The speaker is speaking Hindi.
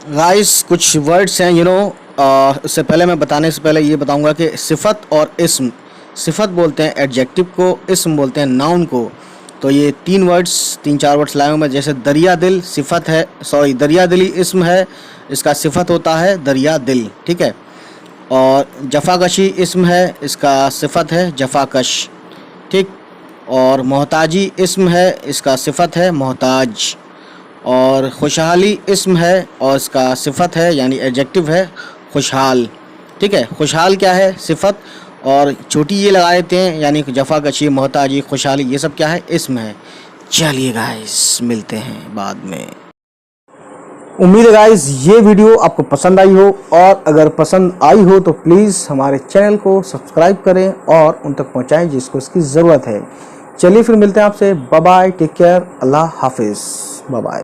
गाइस कुछ वर्ड्स हैं इससे पहले मैं बताने से पहले ये बताऊंगा कि सिफत और इस्म, सिफत बोलते हैं एडजेक्टिव को, इस्म बोलते हैं नाउन को। तो ये तीन चार वर्ड्स लाया हूँ मैं। जैसे दरिया दिल सिफत है, सॉरी दरिया दिली इस्म है, इसका सिफत होता है दरिया दिल, ठीक है। और जफाकशी इस्म है, इसका सिफत है जफाकश, ठीक। और मोहताजी इस्म है, इसका सिफत है मोहताज। और खुशहाली इस्म है और इसका सिफत है यानी एडजेक्टिव है खुशहाल, ठीक है। खुशहाल क्या है? सिफत। और छोटी ये लगा देते हैं यानी जफाकशी, मोहताजी, खुशहाली, ये सब क्या है? इस्म है। चलिए गाइस मिलते हैं बाद में। उम्मीद है गाइस ये वीडियो आपको पसंद आई हो, और अगर पसंद आई हो तो प्लीज़ हमारे चैनल को सब्सक्राइब करें और उन तक पहुंचाएं जिसको इसकी ज़रूरत है। चलिए फिर मिलते हैं आपसे। बाय बाय, टेक केयर, अल्लाह हाफिज़, बाय बाय।